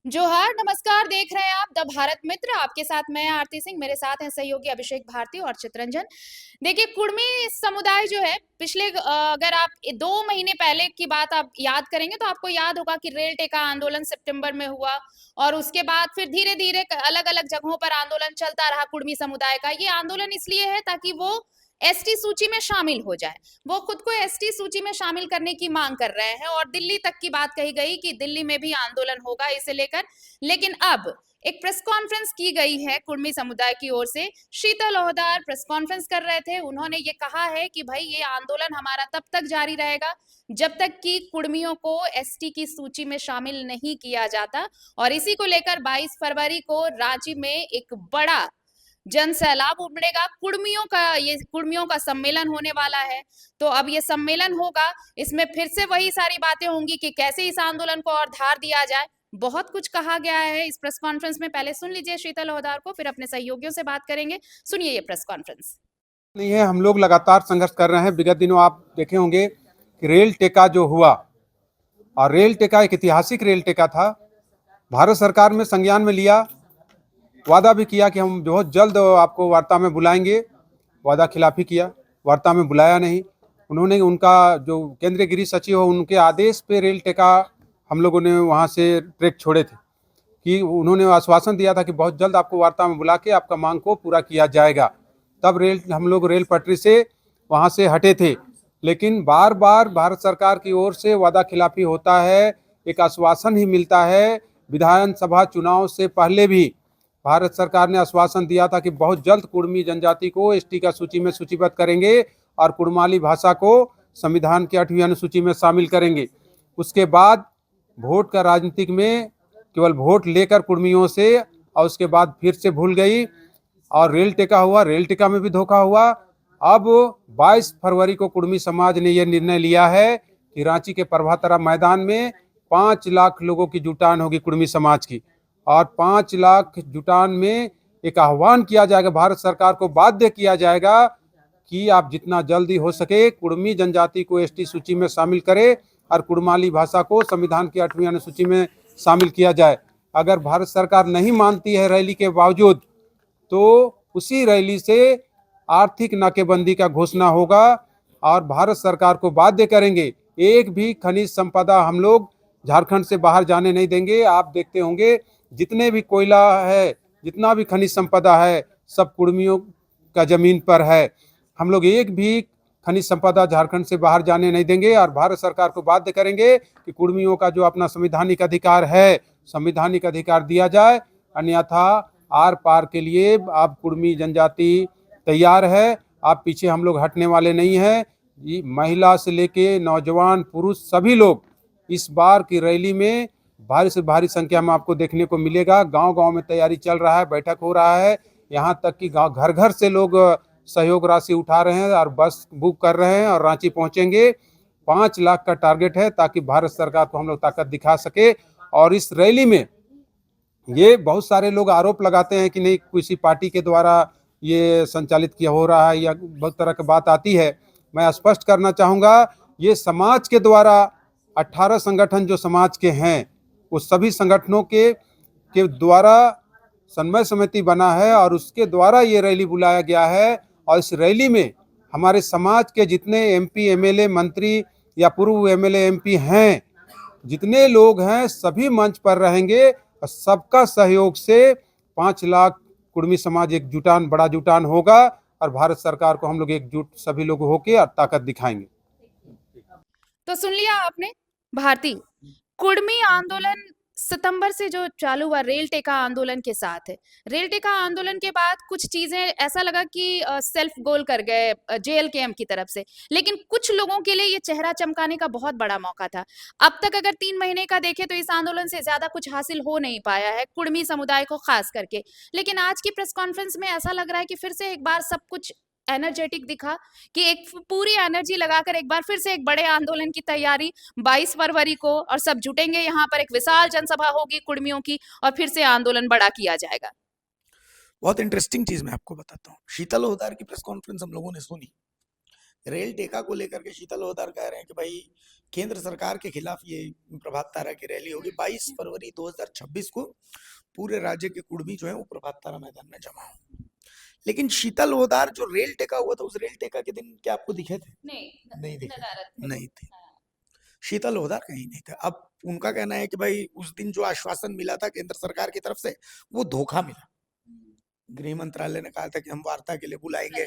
जोहार, नमस्कार। देख रहे हैं आप द भारत मित्र। आपके साथ मैं आरती सिंह, मेरे साथ हैं सहयोगी अभिषेक भारती और चित्रंजन। देखिए, कुर्मी समुदाय जो है पिछले अगर आप 2 महीने पहले की बात आप याद करेंगे तो आपको याद होगा कि रेल टेका आंदोलन सितंबर में हुआ और उसके बाद फिर धीरे-धीरे अलग-अलग जगहों पर आंदोलन चलता रहा कुर्मी समुदाय का। ये आंदोलन इसलिए है ताकि वो एसटी सूची में शामिल हो जाए। वो खुद को एसटी सूची में शामिल करने की मांग कर रहे हैं और दिल्ली तक की बात कही गई कि दिल्ली में भी आंदोलन होगा इसे लेकर। लेकिन अब एक प्रेस कॉन्फ्रेंस की गई है कुर्मी समुदाय की ओर से। शीतल ओहदार प्रेस कॉन्फ्रेंस कर रहे थे। उन्होंने ये कहा है कि भाई ये आंदोलन हमारा तब तक जारी रहेगा जब तक कि कुर्मियों को एसटी की सूची में शामिल नहीं किया जाता। और इसी को लेकर 22 फरवरी को रांची में एक बड़ा जन सैलाब उमड़ेगा। कुर्मियों का सम्मेलन होने वाला है। तो अब ये सम्मेलन होगा, इसमें फिर से वही सारी बातें होंगी कि कैसे इस आंदोलन को और धार दिया जाए। बहुत कुछ कहा गया है इस प्रेस कॉन्फ्रेंस में। पहले सुन लीजिए शीतल ओहदार को, फिर अपने सहयोगियों से बात करेंगे। सुनिए ये प्रेस कॉन्फ्रेंस। नहीं है, हम लोग लगातार संघर्ष कर रहे हैं। विगत दिनों आप देखे होंगे कि रेल टेका जो हुआ, और रेल टेका एक ऐतिहासिक रेल टेका था। भारत सरकार में संज्ञान में लिया, वादा भी किया कि हम बहुत जल्द आपको वार्ता में बुलाएंगे। वादा खिलाफी किया, वार्ता में बुलाया नहीं। उन्होंने उनका जो केंद्रीय गृह सचिव हो, उनके आदेश पे रेल टेका हम लोगों ने वहाँ से ट्रैक छोड़े थे कि उन्होंने आश्वासन दिया था कि बहुत जल्द आपको वार्ता में बुला के आपका मांग को पूरा किया जाएगा। तब हम लोग रेल पटरी से वहाँ से हटे थे। लेकिन बार बार भारत सरकार की ओर से वादा खिलाफी होता है, एक आश्वासन ही मिलता है। विधानसभा चुनाव से पहले भी भारत सरकार ने आश्वासन दिया था कि बहुत जल्द कुर्मी जनजाति को एसटी का सूची में सूचीबद्ध करेंगे और कुड़माली भाषा को संविधान की 8वीं अनुसूची में शामिल करेंगे। उसके बाद वोट का राजनीतिक में केवल वोट लेकर कुर्मियों से, और उसके बाद फिर से भूल गई और रेल टेका हुआ। रेल टेका में भी धोखा हुआ। अब 22 फरवरी को कुर्मी समाज ने यह निर्णय लिया है कि रांची के प्रभातरा मैदान में 5 लाख लोगों की जुटान होगी कुर्मी समाज की, और 5 लाख जुटान में एक आह्वान किया जाएगा, भारत सरकार को बाध्य किया जाएगा कि आप जितना जल्दी हो सके कुर्मी जनजाति को एसटी सूची में शामिल करें और कुड़माली भाषा को संविधान की 8वीं अनुसूची में शामिल किया जाए। अगर भारत सरकार नहीं मानती है रैली के बावजूद, तो उसी रैली से आर्थिक नाकेबंदी का घोषणा होगा और भारत सरकार को बाध्य करेंगे। एक भी खनिज संपदा हम लोग झारखंड से बाहर जाने नहीं देंगे। आप देखते होंगे जितने भी कोयला है, जितना भी खनिज संपदा है, सब कुर्मियों का जमीन पर है। हम लोग एक भी खनिज संपदा झारखंड से बाहर जाने नहीं देंगे और भारत सरकार को बाध्य करेंगे कि कुर्मियों का जो अपना संवैधानिक अधिकार है, संवैधानिक अधिकार दिया जाए। अन्यथा आर पार के लिए आप कुर्मी जनजाति तैयार है। आप पीछे हम लोग हटने वाले नहीं हैं। महिला से लेके नौजवान पुरुष सभी लोग इस बार की रैली में भारी से भारी संख्या में आपको देखने को मिलेगा। गांव-गांव में तैयारी चल रहा है, बैठक हो रहा है। यहाँ तक कि गांव घर घर से लोग सहयोग राशि उठा रहे हैं और बस बुक कर रहे हैं और रांची पहुंचेंगे। 5 लाख का टारगेट है ताकि भारत सरकार को हम लोग ताकत दिखा सके। और इस रैली में ये बहुत सारे लोग आरोप लगाते हैं कि नहीं किसी पार्टी के द्वारा ये संचालित किया हो रहा है या बहुत तरह की बात आती है। मैं स्पष्ट करना चाहूँगा, ये समाज के द्वारा 18 संगठन जो समाज के हैं, उस सभी संगठनों के द्वारा समन्वय समिति बना है और उसके द्वारा ये रैली बुलाया गया है। और इस रैली में हमारे समाज के जितने एमपी, एमएलए, मंत्री या पूर्व एमएलए, एमपी हैं, जितने लोग हैं, सभी मंच पर रहेंगे और सबका सहयोग से 5 लाख कुर्मी समाज एक जुटान, बड़ा जुटान होगा और भारत सरकार को हम लोग एकजुट सभी लोग होके और ताकत दिखाएंगे। तो सुन लिया आपने भारती। कुर्मी आंदोलन सितंबर से जो चालू हुआ रेल टेका आंदोलन के साथ है। रेल टेका आंदोलन के बाद कुछ चीजें ऐसा लगा कि सेल्फ गोल कर गए जेएलकेएम की तरफ से। लेकिन कुछ लोगों के लिए ये चेहरा चमकाने का बहुत बड़ा मौका था। अब तक अगर 3 महीने का देखें तो इस आंदोलन से ज्यादा कुछ हासिल हो नहीं पाया है कुर्मी समुदाय को खास करके। लेकिन आज की प्रेस कॉन्फ्रेंस में ऐसा लग रहा है कि फिर से एक बार सब कुछ एनर्जेटिक दिखा कि एक पूरी एनर्जी लगाकर एक बार फिर से एक बड़े आंदोलन की तैयारी 22 फरवरी को, और सब जुटेंगे यहाँ पर, एक विशाल जनसभा होगी कुर्मियों की और फिर से आंदोलन बड़ा किया जाएगा। बहुत इंटरेस्टिंग चीज मैं आपको बताता हूँ। शीतल ओहदार की प्रेस कॉन्फ्रेंस हम लोगों ने सुनी। रेल टेका को लेकर के शीतल होदार कह रहे हैं कि भाई केंद्र सरकार के खिलाफ ये प्रभात तारा की रैली होगी 22 फरवरी 2026 को। पूरे राज्य के कुर्मी जो है वो प्रभात तारा मैदान में जमा हो। लेकिन शीतल होदार जो रेल टेका हुआ था, उस रेल टेका के दिन क्या आपको दिखे थे? नहीं दिखे, नदारद थे। नहीं थे। शीतल होदार कहीं नहीं थे। अब उनका कहना है कि भाई उस दिन जो आश्वासन मिला था केंद्र सरकार की तरफ से वो धोखा मिला। गृह मंत्रालय ने कहा था कि हम वार्ता के लिए बुलाएंगे,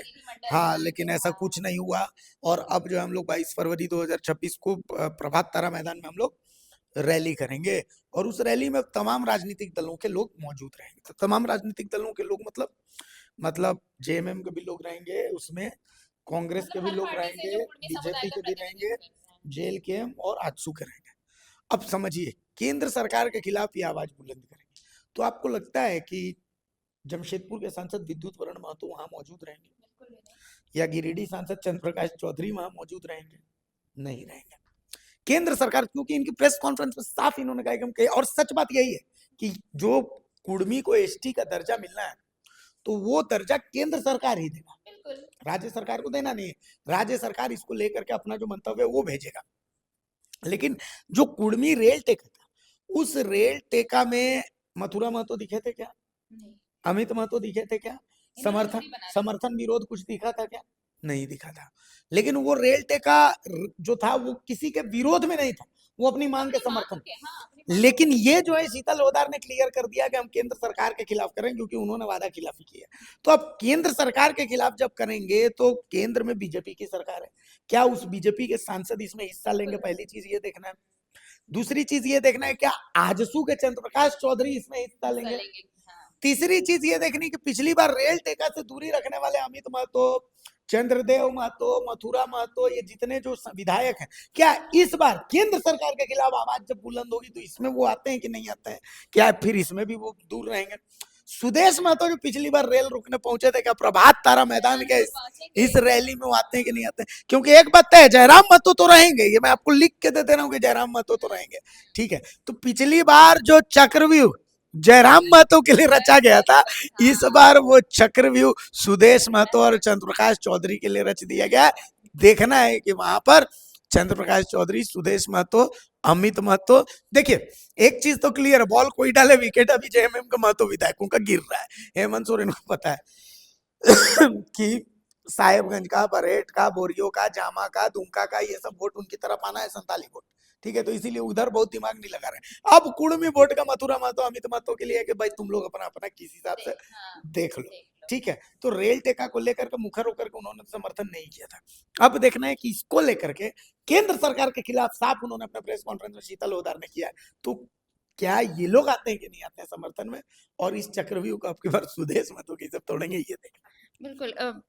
हाँ, लेकिन ऐसा कुछ नहीं हुआ। और अब जो हम लोग 22 फरवरी 2026 को प्रभात तारा मैदान में हम लोग रैली करेंगे और उस रैली में तमाम राजनीतिक दलों के लोग मौजूद रहेंगे। तो तमाम राजनीतिक दलों के लोग मतलब जेएमएम के भी लोग रहेंगे, उसमें कांग्रेस के भी लोग रहेंगे, बीजेपी के भी रहेंगे, जेएलकेएम और आजसू के रहेंगे। अब समझिए, केंद्र सरकार के खिलाफ ये आवाज बुलंद करेंगे। तो आपको लगता है कि जमशेदपुर के सांसद विद्युत वरण महतो वहां मौजूद रहेंगे, या गिरिडीह सांसद चंद्र प्रकाश चौधरी वहां मौजूद रहेंगे? नहीं रहेंगे। केंद्र सरकार, क्योंकि इनकी प्रेस कॉन्फ्रेंस में साफ इन्होंने कहा कि और सच बात यही है कि जो कुर्मी को एसटी का दर्जा मिलना है तो वो दर्जा केंद्र सरकार ही देगा, राज्य सरकार को देना नहीं है। राज्य सरकार इसको लेकर के अपना जो मंतव्य है वो भेजेगा। लेकिन जो कुर्मी रेल टेका था, उस रेल टेका में मथुरा महतो दिखे थे क्या? अमित महतो दिखे थे क्या? समर्थन विरोध कुछ दिखा था क्या? नहीं दिखा था। लेकिन वो रेल टेका जो था वो किसी के विरोध में नहीं था, वो अपनी मांग के समर्थन। लेकिन ये जो है शीतल होदार ने क्लियर कर दिया कि हम केंद्र सरकार के खिलाफ करें, क्योंकि उन्होंने वादा खिलाफी की है। तो अब केंद्र सरकार के खिलाफ जब करेंगे तो केंद्र में बीजेपी की सरकार है, क्या उस बीजेपी के सांसद इसमें हिस्सा लेंगे? पहली चीज ये देखना है। दूसरी चीज ये देखना है क्या आजसू के चंद्र प्रकाश चौधरी इसमें हिस्सा लेंगे? तीसरी चीज ये देखनी कि पिछली बार रेल टेका से दूरी रखने वाले अमित महतो, चंद्रदेव महतो, मथुरा महतो, ये जितने जो विधायक हैं, क्या इस बार केंद्र सरकार के खिलाफ आवाज जब बुलंद होगी तो इसमें वो आते हैं कि नहीं आते हैं? क्या फिर इसमें भी वो दूर रहेंगे? सुदेश महतो जो पिछली बार रेल रुकने पहुंचे थे, क्या प्रभात तारा मैदान के इस रैली में वो आते हैं कि नहीं आते हैं? क्योंकि एक बात तय है, जयराम महतो तो रहेंगे, ये मैं आपको लिख के दे दे रहा हूँ कि जयराम महतो तो रहेंगे, ठीक है। तो पिछली बार जो चक्रव्यूह जयराम महतो के लिए रचा गया था, इस बार वो चक्रव्यूह सुदेश महतो और चंद्र प्रकाश चौधरी के लिए रच दिया गया। देखना है कि वहां पर चंद्र प्रकाश चौधरी, सुदेश महतो, अमित महतो। देखिए एक चीज तो क्लियर है, बॉल कोई डाले विकेट अभी जेएमएम का महतो विधायकों का गिर रहा है। हेमंत सोरेन को पता है कि साहेबगंज का, बरहेट का, बोरियो का, जामा का, दुमका का, ये सब वोट उनकी तरफ आना है, संताली वोट, ठीक है। तो इसीलिए उधर बहुत दिमाग नहीं लगा रहे। अब कुर्मी वोट का मथुरा महतो, अमित महतो के लिए है कि भाई तुम लोग अपना अपना किस हिसाब से देख लो, ठीक है। तो रेल टेका को लेकर के मुखर होकर के उन्होंने समर्थन नहीं किया था। अब देखना है कि इसको लेकर के केंद्र सरकार के खिलाफ साफ उन्होंने अपने प्रेस कॉन्फ्रेंस में शीतल होदार ने किया है। तो क्या ये लोग आते हैं कि नहीं आते हैं समर्थन में, और इस चक्रव्यूह को आपके बार सुदेश महतो की सब तोड़ेंगे, ये देखना। बिल्कुल।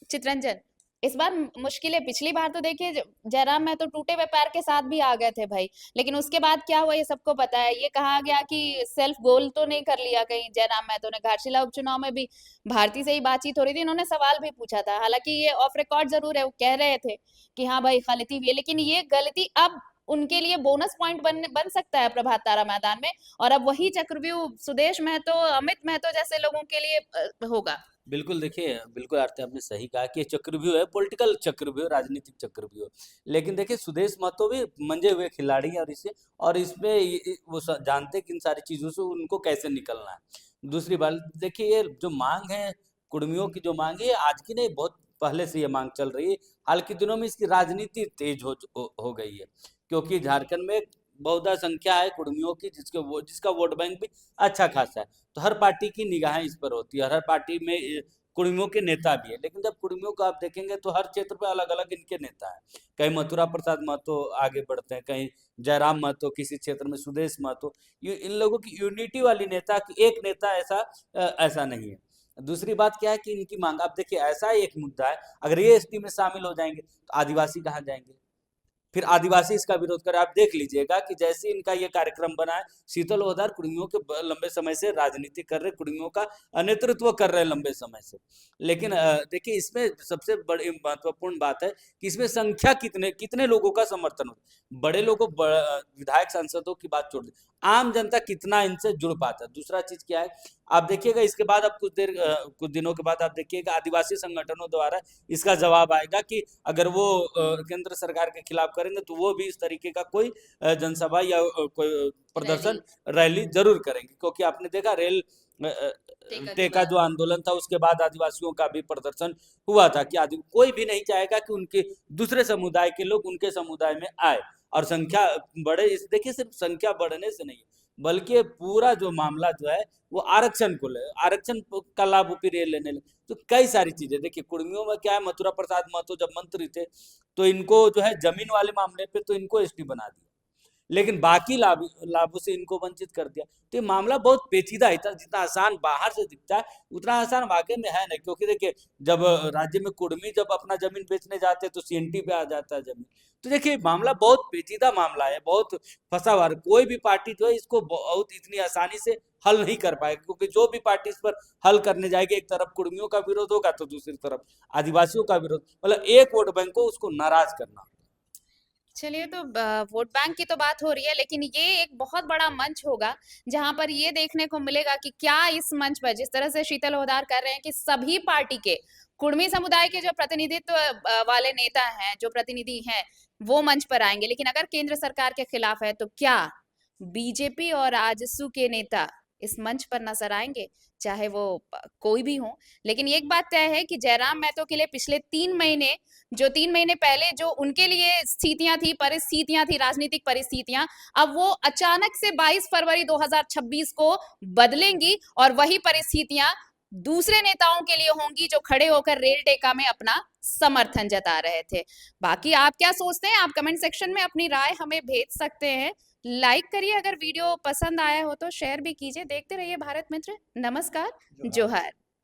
चित्रंजन, इस बार मुश्किल है। पिछली बार तो देखिए जयराम महतो टूटे हुए पैर के साथ भी आ गए थे भाई, लेकिन उसके बाद क्या हुआ ये सबको पता है। ये कहा गया कि सेल्फ गोल तो नहीं कर लिया कहीं जयराम महतो ने। घाटशिला उपचुनाव में भी भारती से ही बातचीत हो रही थी, इन्होंने सवाल भी पूछा था, हालांकि ये ऑफ रिकॉर्ड जरूर है, वो कह रहे थे कि हाँ भाई गलती हुई है, लेकिन ये गलती अब उनके लिए बोनस पॉइंट बन सकता है प्रभात तारा मैदान में, और अब वही चक्रव्यूह सुदेश महतो, अमित महतो जैसे लोगों के लिए होगा। बिल्कुल, देखिए, बिल्कुल आरती आपने सही कहा कि ये चक्रव्यूह है, पॉलिटिकल चक्रव्यूह, राजनीतिक चक्रव्यूह। लेकिन देखिए सुदेश महतो भी मंजे हुए खिलाड़ी हैं, और इसमें वो जानते हैं कि इन सारी चीज़ों से उनको कैसे निकलना है। दूसरी बात देखिए, ये जो मांग है, कुर्मियों की जो मांग है, आज की नहीं, बहुत पहले से ये मांग चल रही है। हाल के दिनों में इसकी राजनीति तेज हो गई है, क्योंकि झारखंड में बहुधा संख्या है कुर्मियों की, जिसका वोट बैंक भी अच्छा खासा है। तो हर पार्टी की निगाहें इस पर होती है, और हर पार्टी में कुर्मियों के नेता भी है। लेकिन जब कुर्मियों को आप देखेंगे तो हर क्षेत्र पे अलग अलग इनके नेता हैं। कहीं मथुरा प्रसाद महतो आगे बढ़ते हैं, कहीं जयराम महतो, किसी क्षेत्र में सुदेश महतो। इन लोगों की यूनिटी वाली नेता की एक नेता ऐसा नहीं है। दूसरी बात क्या है कि इनकी मांग, आप देखिए ऐसा एक मुद्दा है, अगर ये एसटी में शामिल हो जाएंगे तो आदिवासी कहाँ जाएंगे? फिर आदिवासी इसका विरोध करे। आप देख लीजिएगा कि जैसे इनका ये कार्यक्रम बना है, शीतल ओदार कुर्मियों के लंबे समय से राजनीति कर रहे, कुर्मियों का नेतृत्व कर रहे हैं लंबे समय से। लेकिन देखिए इसमें सबसे बड़ी महत्वपूर्ण बात है कि इसमें संख्या कितने कितने लोगों का समर्थन हो। बड़े लोगों विधायक सांसदों की बात छोड़ दी, आम जनता कितना इनसे जुड़ पाता है। दूसरा चीज क्या है, आप देखिएगा इसके बाद अब कुछ दिनों के बाद आप देखिएगा आदिवासी संगठनों द्वारा इसका जवाब आएगा कि अगर वो केंद्र सरकार के खिलाफ करेंगे तो वो भी इस तरीके का कोई जनसभा या कोई प्रदर्शन रैली जरूर करेंगे। क्योंकि आपने देखा रेल टेका जो आंदोलन था उसके बाद आदिवासियों का भी प्रदर्शन हुआ था कि कोई भी नहीं चाहेगा कि उनके दूसरे समुदाय के लोग उनके समुदाय में आए और संख्या बढ़े। इस देखिए सिर्फ संख्या बढ़ने से नहीं बल्कि पूरा जो मामला जो है वो आरक्षण को ले, आरक्षण का लाभ फिर ये लेने लगे। तो कई सारी चीजें देखिए कुर्मियों में क्या है, मथुरा प्रसाद महतो जब मंत्री थे तो इनको जो है जमीन वाले मामले पे तो इनको एसटी बना दिया, लेकिन बाकी लाभों से इनको वंचित कर दिया। तो ये मामला बहुत पेचीदा है, जितना आसान बाहर से दिखता है उतना आसान वाकई में है नहीं। क्योंकि देखिए जब राज्य में कुर्मी जब अपना जमीन बेचने जाते हैं तो सीएनटी पे आ जाता है जमीन। तो देखिए मामला बहुत पेचीदा मामला है, बहुत फंसा हुआ है। कोई भी पार्टी जो है इसको बहुत इतनी आसानी से हल नहीं कर पाएगी, क्योंकि जो भी पार्टी इस पर हल करने जाएगी, एक तरफ कुर्मियों का विरोध होगा तो दूसरी तरफ आदिवासियों का विरोध, मतलब एक वोट बैंक को उसको नाराज करना। चलिए, तो वोट बैंक की तो बात हो रही है, लेकिन ये एक बहुत बड़ा मंच होगा जहां पर ये देखने को मिलेगा कि क्या इस मंच पर जिस तरह से शीतल होदार कर रहे हैं कि सभी पार्टी के कुर्मी समुदाय के जो प्रतिनिधित्व वाले नेता हैं, जो प्रतिनिधि हैं, वो मंच पर आएंगे। लेकिन अगर केंद्र सरकार के खिलाफ है तो क्या बीजेपी और आजसू के नेता इस मंच पर नजर आएंगे, चाहे वो कोई भी हो। लेकिन एक बात तय है कि जयराम महतो के लिए पिछले 3 महीने पहले जो उनके लिए स्थितियां थी, परिस्थितियां थी, राजनीतिक परिस्थितियां, अब वो अचानक से 22 फरवरी 2026 को बदलेंगी और वही परिस्थितियां दूसरे नेताओं के लिए होंगी जो खड़े होकर रेल टेका में अपना समर्थन जता रहे थे। बाकी आप क्या सोचते हैं? आप कमेंट सेक्शन में अपनी राय हमें भेज सकते हैं। लाइक करिए, अगर वीडियो पसंद आया हो तो शेयर भी कीजिए। देखते रहिए भारत मित्र। नमस्कार, जोहार।